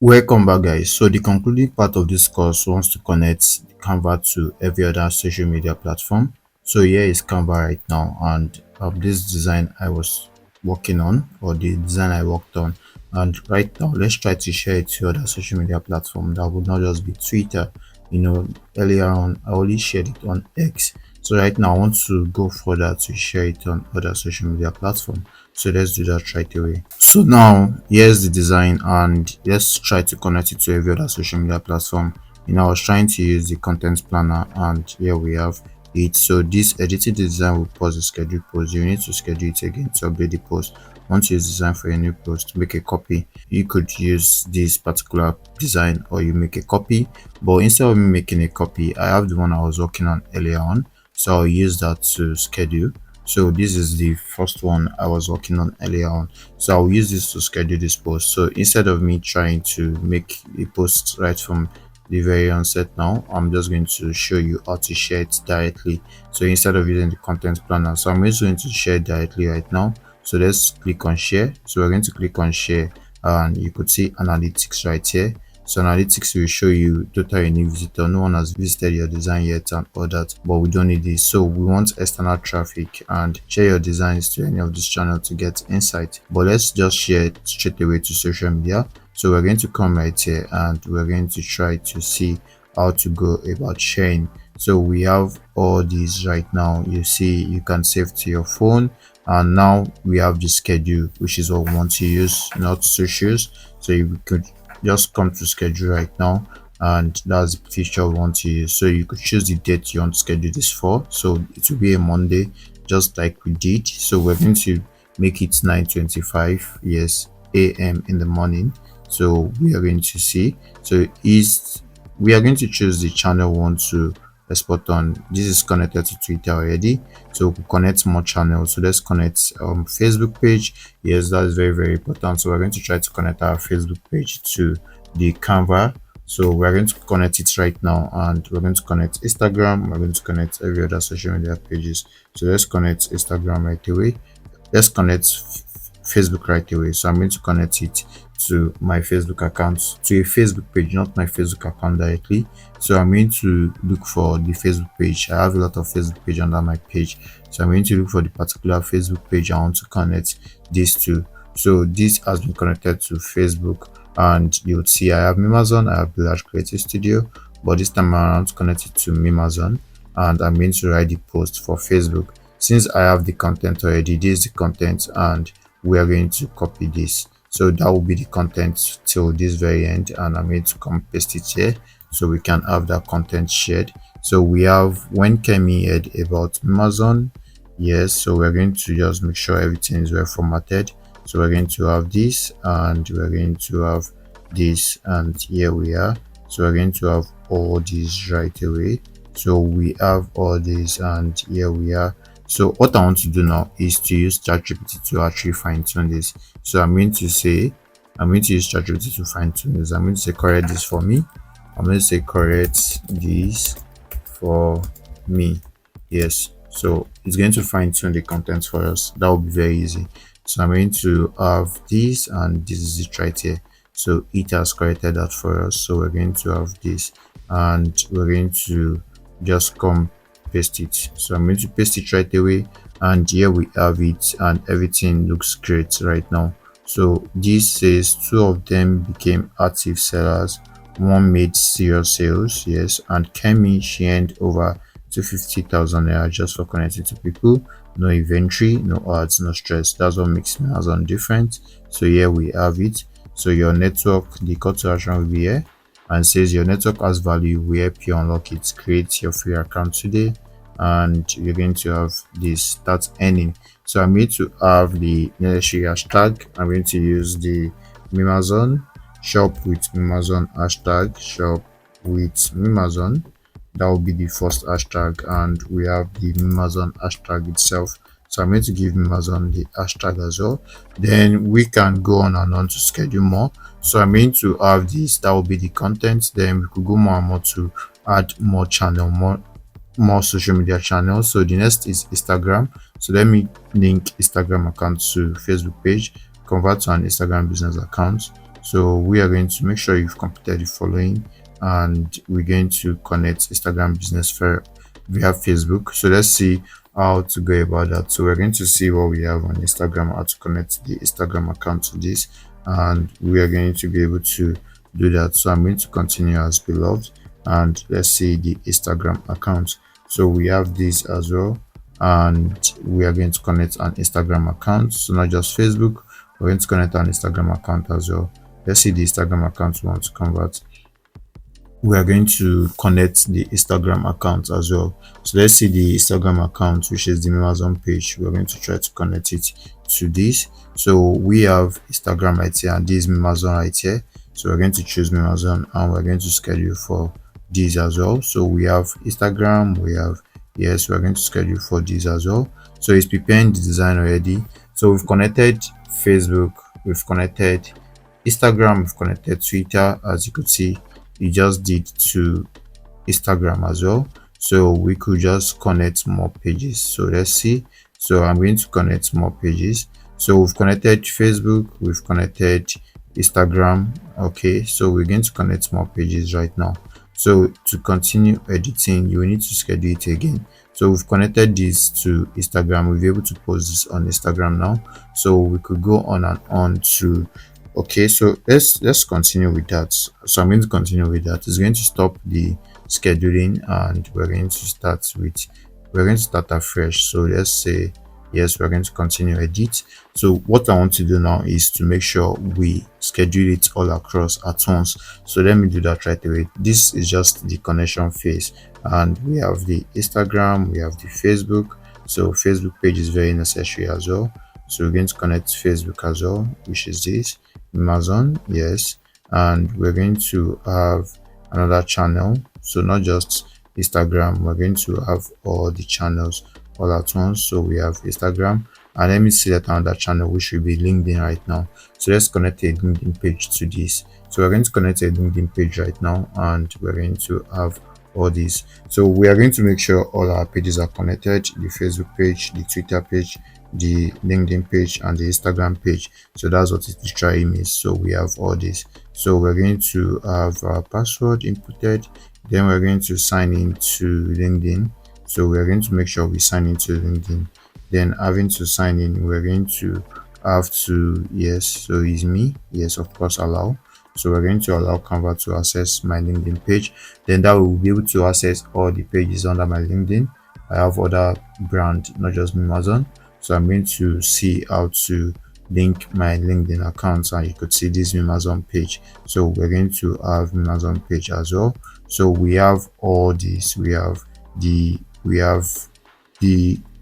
Welcome back, guys. So the concluding part of this course wants to connect Canva to every other social media platform. So here is Canva right now, and this design I was working on, or the design I worked on, and right now let's try to share it to other social media platform that would not just be Twitter. Earlier on I only shared it on X. So right now I want to go further to share it on other social media platform. So let's do that right away. So now here's the design, and let's try to connect it to every other social media platform. I was trying to use the content planner, and here we have it. So this editing the design will pause the schedule post. You need to schedule it again to update the post. Once you use design for a new post, to make a copy, you could use this particular design or you make a copy. But instead of me making a copy, I have the one I was working on earlier on, so I'll use that to schedule. So this is the first one I was working on earlier on, so I'll use this to schedule this post. So instead of me trying to make a post right from the very onset, now I'm just going to show you how to share it directly. So instead of using the content planner, so I'm just going to share directly right now. So let's click on share. So we're going to click on share, and you could see analytics right here. So analytics will show you total unique visitor. No one has visited your design yet and all that, but we don't need this. So we want external traffic, and share your designs to any of this channel to get insight. But let's just share it straight away to social media. So we're going to come right here, and we're going to try to see how to go about sharing. So we have all these right now. You see, you can save to your phone, and now we have the schedule, which is what we want to use, not socials. So you could just come to schedule right now, and that's the feature we want to use. So you could choose the date you want to schedule this for. So it will be a Monday, just like we did. So we're going to make it 9:25 yes a.m. in the morning. So we are going to see, so is we are going to choose the channel we want to export on. This is connected to Twitter already, so we connect more channels. So let's connect Facebook page. Yes, that is very important. So we're going to try to connect our Facebook page to the Canva. So we're going to connect it right now, and we're going to connect Instagram. We're going to connect every other social media pages. So let's connect Instagram right away. Let's connect Facebook right away. So I'm going to connect it to my Facebook account, to a Facebook page, not my Facebook account directly. So I'm going to look for the Facebook page. I have a lot of Facebook page under my page, so I'm going to look for the particular Facebook page I want to connect this to. So this has been connected to Facebook, and you would see I have Amazon, I have Large Creative Studio, but this time around connect it to Amazon, and I'm going to write the post for Facebook. Since I have the content already, this is the content, and we are going to copy this. So that will be the content till this very end, and I'm going to come paste it here so we can have that content shared. So we have when Kemi heard about Amazon. Yes, so we're going to just make sure everything is well formatted. So we're going to have this, and we're going to have this, and here we are. So we're going to have all these right away. So we have all this, and here we are. So what I want to do now is to use ChatGPT to actually fine tune this. So I'm going to use ChatGPT to fine tune this. I'm going to say correct this for me. I'm going to say correct this for me. Yes. So it's going to fine tune the content for us. That will be very easy. So I'm going to have this, and this is it right here. So it has corrected that for us. So we're going to have this, and we're going to just come paste it. So I'm going to paste it right away, and here we have it, and everything looks great right now. So this says two of them became active sellers, one made serious sales, yes, and Kemi, she earned over 250,000 naira just for connecting to people. No inventory, no ads, no stress. That's what makes Amazon different. So here we have it. So your network, the call to action will be here, and says your network has value, we help you unlock it. Create your free account today, and you're going to have this start earning. So I'm going to have the necessary hashtag. I'm going to use the Amazon shop with Amazon hashtag, shop with Amazon. That will be the first hashtag, and we have the Amazon hashtag itself. So I'm going to give Amazon the hashtag as well. Then we can go on and on to schedule more. So I'm going to have this, that will be the content. Then we could go more and more to add more channel, more social media channels. So the next is Instagram. So let me link Instagram account to Facebook page, convert to an Instagram business account. So we are going to make sure you've completed the following, and we're going to connect Instagram business fair via Facebook. So let's see how to go about that. So we're going to see what we have on Instagram, how to connect the Instagram account to this, and we are going to be able to do that. So I'm going to continue as beloved, and let's see the Instagram account. So we have this as well, and we are going to connect an Instagram account, so not just Facebook. We're going to connect an Instagram account as well. Let's see the Instagram account we want to convert. We are going to connect the Instagram account as well. So let's see the Instagram account, which is the Amazon page. We're going to try to connect it to this. So we have Instagram right here, and this is Amazon right here. So we're going to choose Amazon, and we're going to schedule for this as well. So we have Instagram, we have, yes, we're going to schedule for this as well. So it's preparing the design already. So we've connected Facebook, we've connected Instagram, we've connected Twitter. As you could see, you just did to Instagram as well. So we could just connect more pages. So let's see. So I'm going to connect more pages. So we've connected Facebook, we've connected Instagram. Okay, so we're going to connect more pages right now. So to continue editing, you will need to schedule it again. So we've connected this to Instagram. We'll be able to post this on Instagram now. So we could go on and on to, okay, so let's continue with that. So I'm going to continue with that. It's going to stop the scheduling, and we're going to start afresh. So let's say yes, we're going to continue edit. So what I want to do now is to make sure we schedule it all across at once. So let me do that right away. This is just the connection phase, and we have the Instagram, we have the Facebook. So Facebook page is very necessary as well. So we're going to connect Facebook as well, which is this Amazon, yes, and we're going to have another channel. So not just Instagram, we're going to have all the channels all at once. So we have Instagram, and let me select another channel, which will be LinkedIn right now. So let's connect a LinkedIn page to this. So we're going to connect a LinkedIn page right now, and we're going to have all these. So we are going to make sure all our pages are connected: the Facebook page, the Twitter page, the LinkedIn page, and the Instagram page. So that's what it literally means. So we have all this. So we're going to have our password inputted, then we're going to sign in to LinkedIn. So we're going to make sure we sign into LinkedIn. Then having to sign in, we're going to have to, yes, so it's me, yes, of course, allow. So we're going to allow Canva to access my LinkedIn page. Then that will be able to access all the pages under my LinkedIn. I have other brand, not just Amazon. So I'm going to see how to link my LinkedIn accounts, and you could see this Amazon page. So we're going to have Amazon page as well. So we have all this. We have the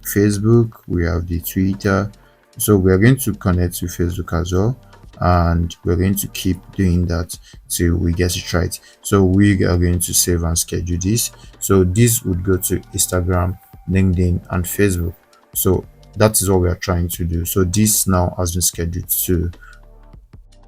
Facebook, we have the Twitter. So we are going to connect to Facebook as well, and we're going to keep doing that till we get it right. So we are going to save and schedule this. So this would go to Instagram, LinkedIn, and Facebook. So that is what we are trying to do. So this now has been scheduled to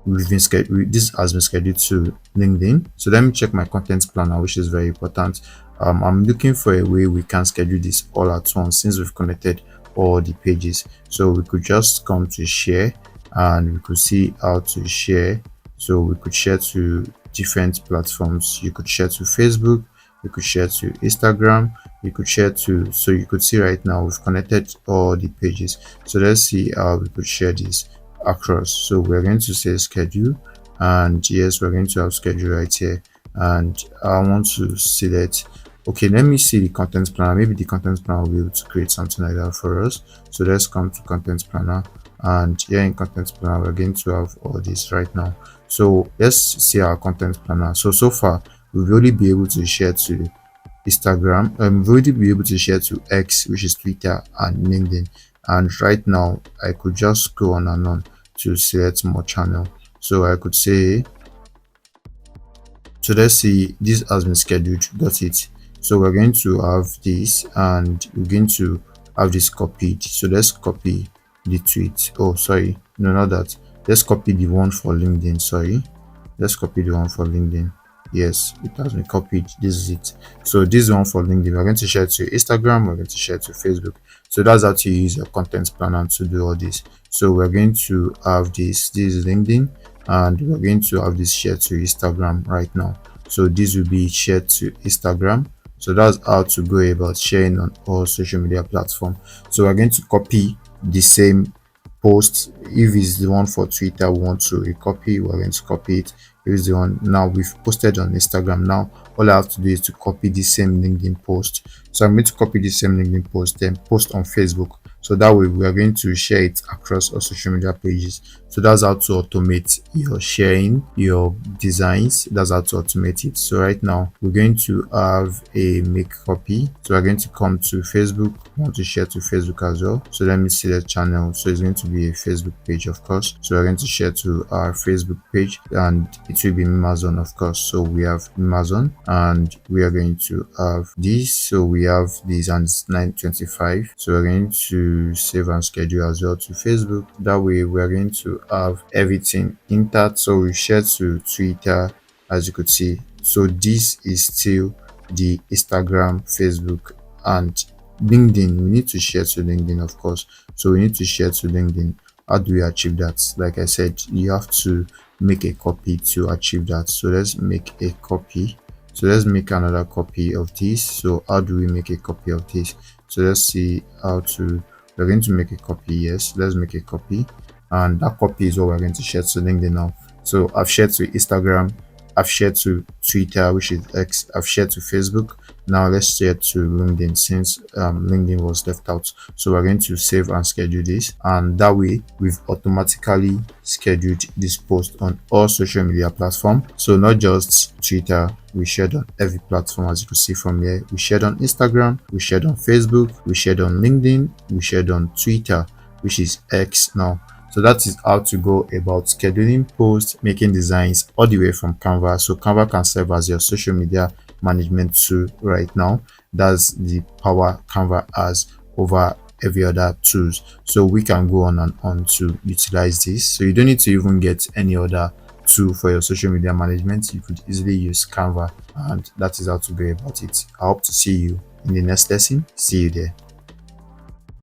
this has been scheduled to LinkedIn. So let me check my content planner, which is very important. I'm looking for a way we can schedule this all at once, since we've connected all the pages. So we could just come to share, and we could see how to share. So we could share to different platforms. You could share to Facebook, you could share to Instagram, you could share to, so you could see right now we've connected all the pages. So let's see how we could share this across. So we're going to say schedule, and yes, we're going to have schedule right here, and I want to select, okay, let me see the content planner. Maybe the content planner will be able to create something like that for us. So let's come to content planner, and here in content planner we're going to have all this right now. So let's see our content planner. So far we've already be able to share to Instagram, we've already be able to share to X, which is Twitter, and LinkedIn. And right now I could just go on and on to select more channel. So I could say, so let's see, this has been scheduled, got it. So we're going to have this, and we're going to have this copied. So let's copy the tweet. Oh, sorry, no, not that. Let's copy the one for LinkedIn. Sorry, let's copy the one for LinkedIn. Yes, it has been copied. This is it. So this one for LinkedIn, we're going to share to Instagram, we're going to share to Facebook. So that's how to use your content planner to do all this. So we're going to have this is LinkedIn, and we're going to have this shared to Instagram right now. So this will be shared to Instagram. So that's how to go about sharing on all social media platforms. So we're going to copy the same post. If it's the one for Twitter, we want to copy, we're going to copy it. If it's the one now we've posted on Instagram, now all I have to do is to copy the same LinkedIn post. So I'm going to copy the same LinkedIn post, then post on Facebook. So that way we are going to share it across our social media pages. So that's how to automate your sharing your designs. That's how to automate it. So right now we're going to have a make copy. So we're going to come to Facebook. I want to share to Facebook as well. So let me select channel. So it's going to be a Facebook page, of course. So we're going to share to our Facebook page, and it will be Amazon, of course. So we have Amazon, and we are going to have this. So we have this, and it's 9:25. So we're going to save and schedule as well to Facebook. That way we're going to have everything intact. So we share to Twitter, as you could see. So this is still the Instagram, Facebook, and LinkedIn. We need to share to LinkedIn, of course. So we need to share to LinkedIn. How do we achieve that? Like I said, you have to make a copy to achieve that. So let's make a copy. So let's make another copy of this. So how do we make a copy of this? So let's see how to. We're going to make a copy. Yes, let's make a copy, and that copy is what we're going to share to LinkedIn now. So I've shared to Instagram, I've shared to Twitter, which is X, I've shared to Facebook. Now let's share to LinkedIn, since LinkedIn was left out. So we're going to save and schedule this, and that way we've automatically scheduled this post on all social media platforms. So not just Twitter, we shared on every platform. As you can see from here, we shared on Instagram, we shared on Facebook, we shared on LinkedIn, we shared on Twitter, which is X now. So that is how to go about scheduling posts, making designs all the way from Canva. So Canva can serve as your social media management tool right now. That's the power Canva has over every other tools. So we can go on and on to utilize this. So you don't need to even get any other tool for your social media management. You could easily use Canva, and that is how to go about it. I hope to see you in the next lesson. See you there.